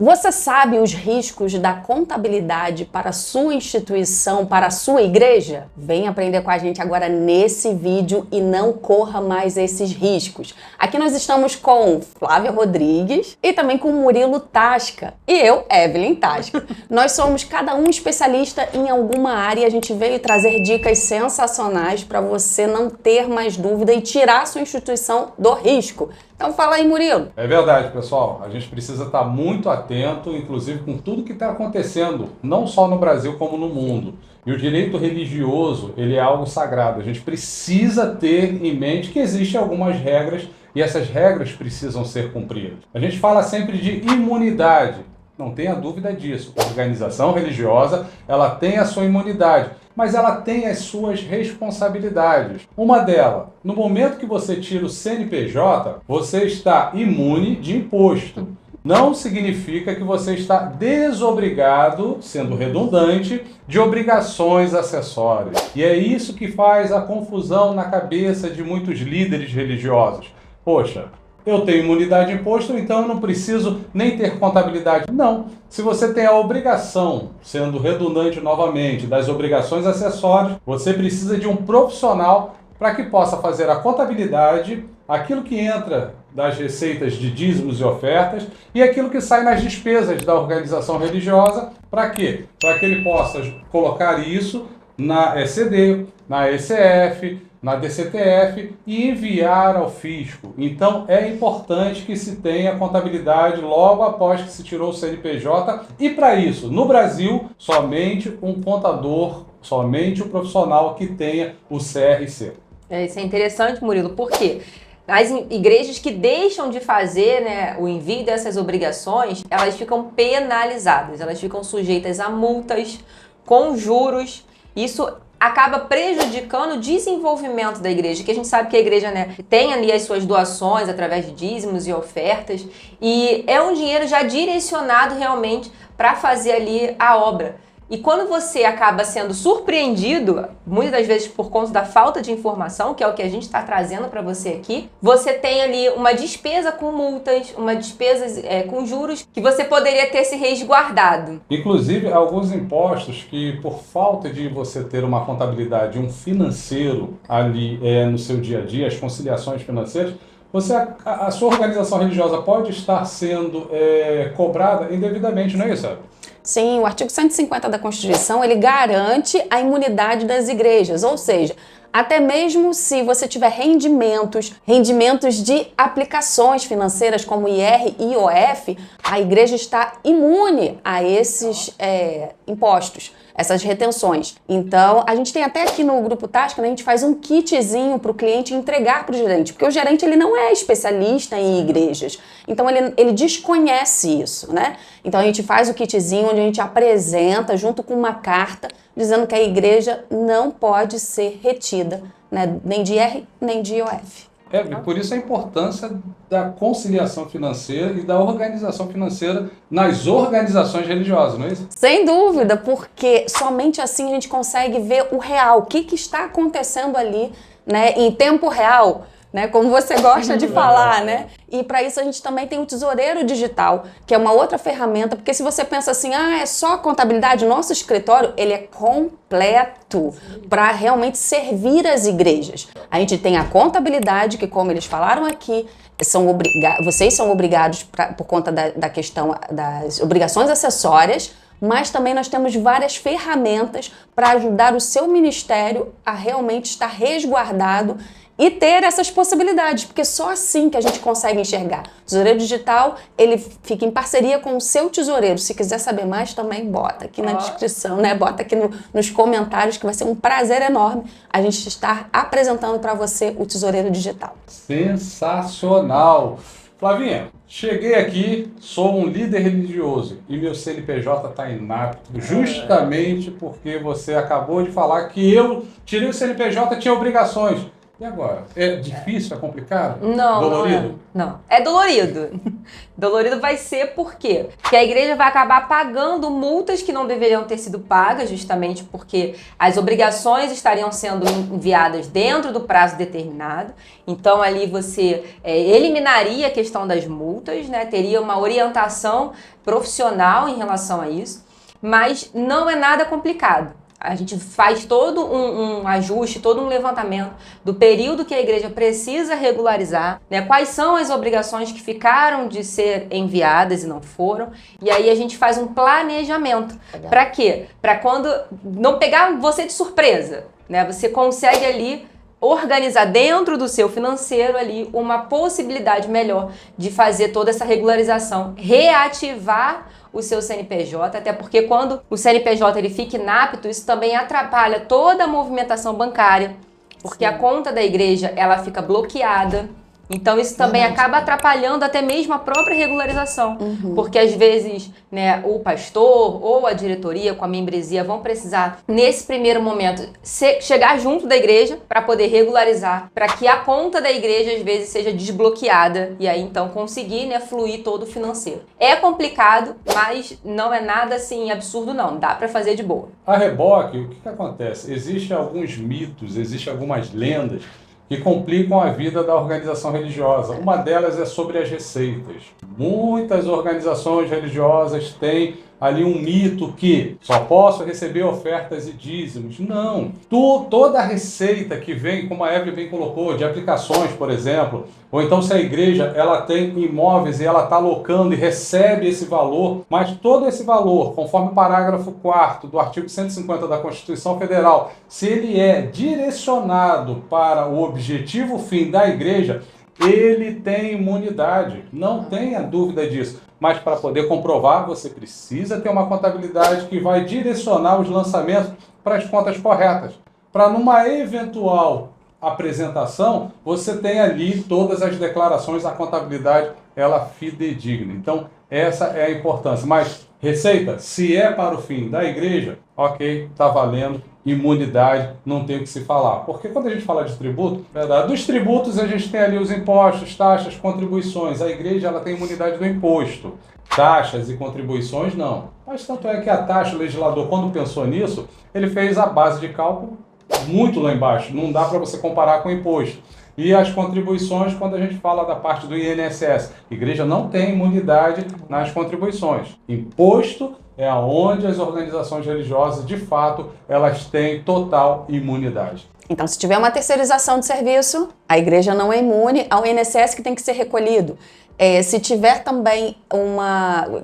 Você sabe os riscos da contabilidade para a sua instituição, para a sua igreja? Vem aprender com a gente agora nesse vídeo e não corra mais esses riscos. Aqui nós estamos com Flávia Rodrigues e também com Murilo Tasca. E eu, Evelyn Tasca. Nós somos cada um especialista em alguma área e a gente veio trazer dicas sensacionais para você não ter mais dúvida e tirar a sua instituição do risco. Então fala aí, Murilo. É verdade, pessoal. A gente precisa estar muito atento, inclusive com tudo que está acontecendo, não só no Brasil como no mundo. E o direito religioso, ele é algo sagrado. A gente precisa ter em mente que existem algumas regras e essas regras precisam ser cumpridas. A gente fala sempre de imunidade. Não tenha dúvida disso. A organização religiosa, ela tem a sua imunidade, mas ela tem as suas responsabilidades. Uma delas, no momento que você tira o CNPJ, você está imune de imposto. Não significa que você está desobrigado, sendo redundante, de obrigações acessórias. E é isso que faz a confusão na cabeça de muitos líderes religiosos. Poxa, eu tenho imunidade de imposto, então eu não preciso nem ter contabilidade. Não. Se você tem a obrigação, sendo redundante novamente, das obrigações acessórias, você precisa de um profissional para que possa fazer a contabilidade, aquilo que entra das receitas de dízimos e ofertas e aquilo que sai nas despesas da organização religiosa. Para quê? Para que ele possa colocar isso na ECD, na ECF, na DCTF e enviar ao fisco. Então é importante que se tenha contabilidade logo após que se tirou o CNPJ e para isso, no Brasil, somente um contador, somente um profissional que tenha o CRC. Isso é interessante, Murilo, porque as igrejas que deixam de fazer, o envio dessas obrigações, elas ficam penalizadas, elas ficam sujeitas a multas com juros. Isso acaba prejudicando o desenvolvimento da igreja, que a gente sabe que a igreja tem ali as suas doações através de dízimos e ofertas, e é um dinheiro já direcionado realmente para fazer ali a obra. E quando você acaba sendo surpreendido, muitas das vezes por conta da falta de informação, que é o que a gente está trazendo para você aqui, você tem ali uma despesa com multas, uma despesa com juros, que você poderia ter se resguardado. Inclusive, alguns impostos que, por falta de você ter uma contabilidade, um financeiro ali no seu dia a dia, as conciliações financeiras, a sua organização religiosa pode estar sendo cobrada indevidamente, não é isso? Sim, o artigo 150 da Constituição, ele garante a imunidade das igrejas, ou seja, até mesmo se você tiver rendimentos de aplicações financeiras como IR e IOF, a igreja está imune a esses impostos, essas retenções. Então, a gente tem até aqui no Grupo Tasca, a gente faz um kitzinho para o cliente entregar para o gerente, porque o gerente ele não é especialista em igrejas, então ele desconhece isso, né? Então, a gente faz o kitzinho onde a gente apresenta junto com uma carta dizendo que a igreja não pode ser retida, nem de IR, nem de IOF. Por isso a importância da conciliação financeira e da organização financeira nas organizações religiosas, não é isso? Sem dúvida, porque somente assim a gente consegue ver o real, o que está acontecendo ali, em tempo real, como você gosta de falar, E para isso a gente também tem o Tesoureiro Digital, que é uma outra ferramenta, porque se você pensa assim, é só contabilidade, o nosso escritório, ele é completo para realmente servir as igrejas. A gente tem a contabilidade, que como eles falaram aqui, vocês são obrigados por conta da questão das obrigações acessórias, mas também nós temos várias ferramentas para ajudar o seu ministério a realmente estar resguardado e ter essas possibilidades, porque só assim que a gente consegue enxergar. O Tesoureiro Digital, ele fica em parceria com o seu tesoureiro. Se quiser saber mais, também bota aqui na descrição, Bota aqui nos comentários, que vai ser um prazer enorme a gente estar apresentando para você o Tesoureiro Digital. Sensacional! Flavinha, cheguei aqui, sou um líder religioso e meu CNPJ está inapto, justamente porque você acabou de falar que eu tirei o CNPJ e tinha obrigações. E agora? É difícil? É complicado? Não, Dolorido? não é dolorido. Dolorido vai ser por quê? Porque a igreja vai acabar pagando multas que não deveriam ter sido pagas, justamente porque as obrigações estariam sendo enviadas dentro do prazo determinado. Então ali você eliminaria a questão das multas, né? Teria uma orientação profissional em relação a isso, mas não é nada complicado. A gente faz todo um ajuste, todo um levantamento do período que a igreja precisa regularizar, né? Quais são as obrigações que ficaram de ser enviadas e não foram. E aí a gente faz um planejamento. Para quê? Para quando não pegar você de surpresa, né? Você consegue ali organizar dentro do seu financeiro ali uma possibilidade melhor de fazer toda essa regularização, reativar o seu CNPJ, até porque quando o CNPJ ele fica inapto, isso também atrapalha toda a movimentação bancária, porque a conta da igreja ela fica bloqueada. Então isso também acaba atrapalhando até mesmo a própria regularização, porque às vezes, né, o pastor ou a diretoria com a membresia vão precisar, nesse primeiro momento, chegar junto da igreja para poder regularizar, para que a conta da igreja às vezes seja desbloqueada e aí então conseguir, né, fluir todo o financeiro. É complicado, mas não é nada assim absurdo não, dá para fazer de boa. A reboque, o que acontece? Existem alguns mitos, existem algumas lendas que complicam a vida da organização religiosa. Uma delas é sobre as receitas. Muitas organizações religiosas têm ali um mito que só posso receber ofertas e dízimos. Não. Toda a receita que vem, como a Evelyn bem colocou, de aplicações, por exemplo, ou então se a igreja ela tem imóveis e ela está alocando e recebe esse valor, mas todo esse valor, conforme o parágrafo 4º do artigo 150 da Constituição Federal, se ele é direcionado para o objetivo fim da igreja, ele tem imunidade, não tenha dúvida disso. Mas para poder comprovar, você precisa ter uma contabilidade que vai direcionar os lançamentos para as contas corretas. Para numa eventual apresentação, você tem ali todas as declarações, a contabilidade, ela fidedigna. Então, essa é a importância. Mas, receita, se é para o fim da igreja, ok, está valendo, imunidade, não tem o que se falar. Porque quando a gente fala de tributo, verdade, dos tributos a gente tem ali os impostos, taxas, contribuições. A igreja ela tem imunidade do imposto. Taxas e contribuições, não. Mas tanto é que a taxa, o legislador, quando pensou nisso, ele fez a base de cálculo muito lá embaixo. Não dá para você comparar com o imposto. E as contribuições, quando a gente fala da parte do INSS, a igreja não tem imunidade nas contribuições. Imposto é onde as organizações religiosas, de fato, elas têm total imunidade. Então, se tiver uma terceirização de serviço, a igreja não é imune ao INSS que tem que ser recolhido. Se tiver também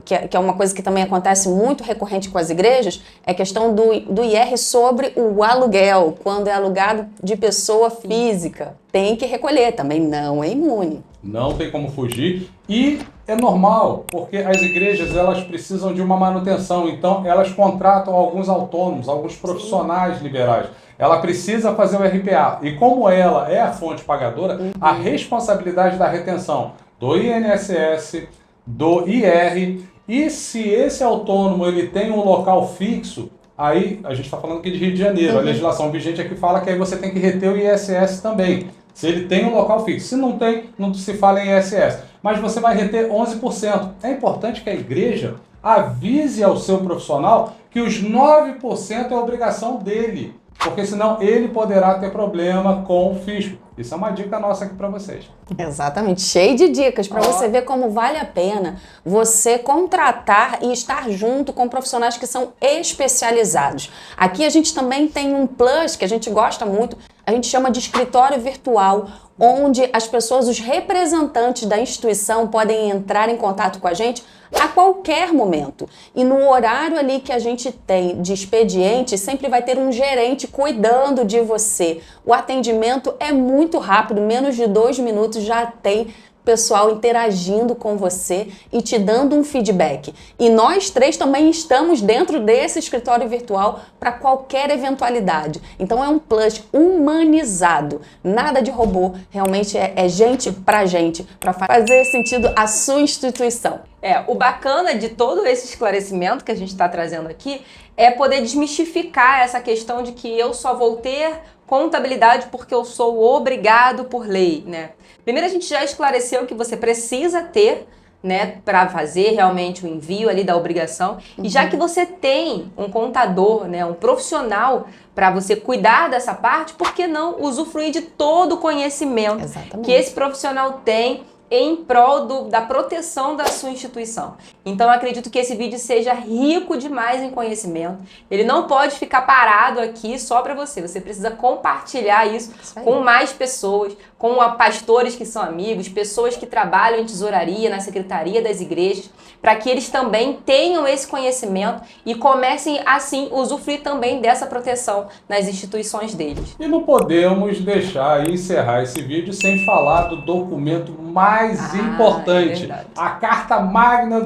que é uma coisa que também acontece muito recorrente com as igrejas, é a questão do IR sobre o aluguel, quando é alugado de pessoa física. Tem que recolher, também não é imune. Não tem como fugir e é normal, porque as igrejas elas precisam de uma manutenção, então elas contratam alguns autônomos, alguns profissionais liberais. Ela precisa fazer o RPA e como ela é a fonte pagadora, a responsabilidade da retenção do INSS, do IR, e se esse autônomo ele tem um local fixo, aí a gente está falando aqui de Rio de Janeiro, a legislação vigente aqui fala que aí você tem que reter o ISS também, se ele tem um local fixo. Se não tem, não se fala em ISS, mas você vai reter 11%. É importante que a igreja avise ao seu profissional que os 9% é obrigação dele, porque senão ele poderá ter problema com o fisco. Isso é uma dica nossa aqui para vocês. Exatamente, cheio de dicas para você ver como vale a pena você contratar e estar junto com profissionais que são especializados. Aqui a gente também tem um plus que a gente gosta muito, a gente chama de escritório virtual, onde as pessoas, os representantes da instituição podem entrar em contato com a gente a qualquer momento. E no horário ali que a gente tem de expediente, sempre vai ter um gerente cuidando de você. O atendimento é muito rápido, menos de 2 minutos já tem pessoal interagindo com você e te dando um feedback. E nós 3 também estamos dentro desse escritório virtual para qualquer eventualidade. Então é um plus humanizado, nada de robô, realmente é gente para fazer sentido a sua instituição. O bacana de todo esse esclarecimento que a gente está trazendo aqui é poder desmistificar essa questão de que eu só vou ter contabilidade porque eu sou obrigado por lei, né? Primeiro a gente já esclareceu que você precisa ter, né, para fazer realmente o envio ali da obrigação. E já que você tem um contador, né, um profissional para você cuidar dessa parte, por que não usufruir de todo o conhecimento que esse profissional tem em prol da proteção da sua instituição? Então, eu acredito que esse vídeo seja rico demais em conhecimento. Ele não pode ficar parado aqui só para você. Você precisa compartilhar isso com mais pessoas, com pastores que são amigos, pessoas que trabalham em tesouraria, na secretaria das igrejas, para que eles também tenham esse conhecimento e comecem, assim, usufruir também dessa proteção nas instituições deles. E não podemos deixar encerrar esse vídeo sem falar do documento mais importante, a Carta Magna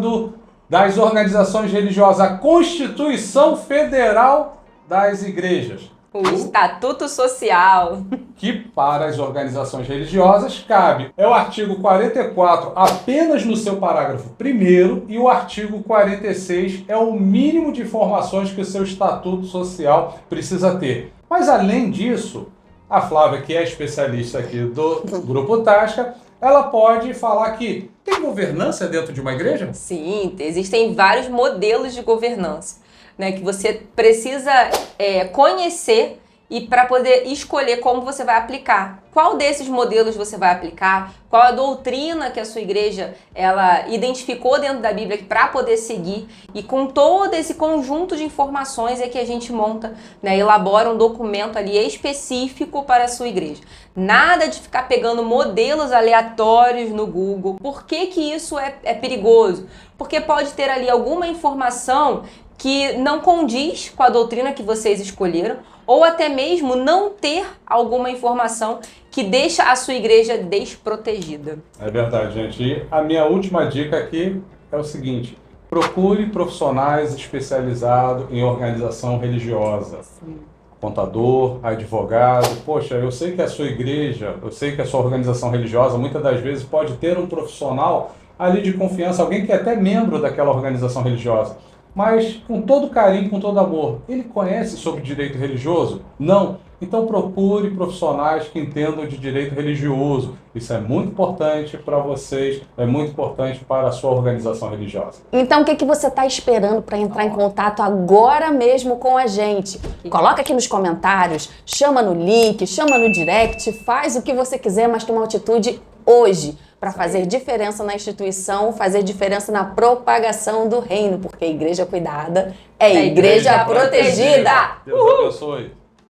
das organizações religiosas, a Constituição Federal das Igrejas. O Estatuto Social. Que para as organizações religiosas cabe. É o artigo 44 apenas no seu parágrafo 1º e o artigo 46 é o mínimo de informações que o seu Estatuto Social precisa ter. Mas além disso, a Flávia, que é especialista aqui do Grupo Tasca, ela pode falar que tem governança dentro de uma igreja? Sim, existem vários modelos de governança, né, que você precisa conhecer e para poder escolher como você vai aplicar. Qual desses modelos você vai aplicar? Qual a doutrina que a sua igreja ela identificou dentro da Bíblia para poder seguir? E com todo esse conjunto de informações é que a gente monta, né, elabora um documento ali específico para a sua igreja. Nada de ficar pegando modelos aleatórios no Google. Por que que isso é perigoso? Porque pode ter ali alguma informação que não condiz com a doutrina que vocês escolheram, ou até mesmo não ter alguma informação que deixa a sua igreja desprotegida. É verdade, gente. E a minha última dica aqui é o seguinte: procure profissionais especializados em organização religiosa. Sim. Contador, advogado. Poxa, eu sei que a sua igreja, eu sei que a sua organização religiosa, muitas das vezes pode ter um profissional ali de confiança, alguém que é até membro daquela organização religiosa. Mas com todo carinho, com todo amor, ele conhece sobre direito religioso? Não. Então procure profissionais que entendam de direito religioso. Isso é muito importante para vocês, é muito importante para a sua organização religiosa. Então o que você está esperando para entrar em contato agora mesmo com a gente? Coloca aqui nos comentários, chama no link, chama no direct, faz o que você quiser, mas toma uma atitude hoje para fazer diferença na instituição, fazer diferença na propagação do reino, porque a igreja cuidada é igreja protegida. Deus abençoe.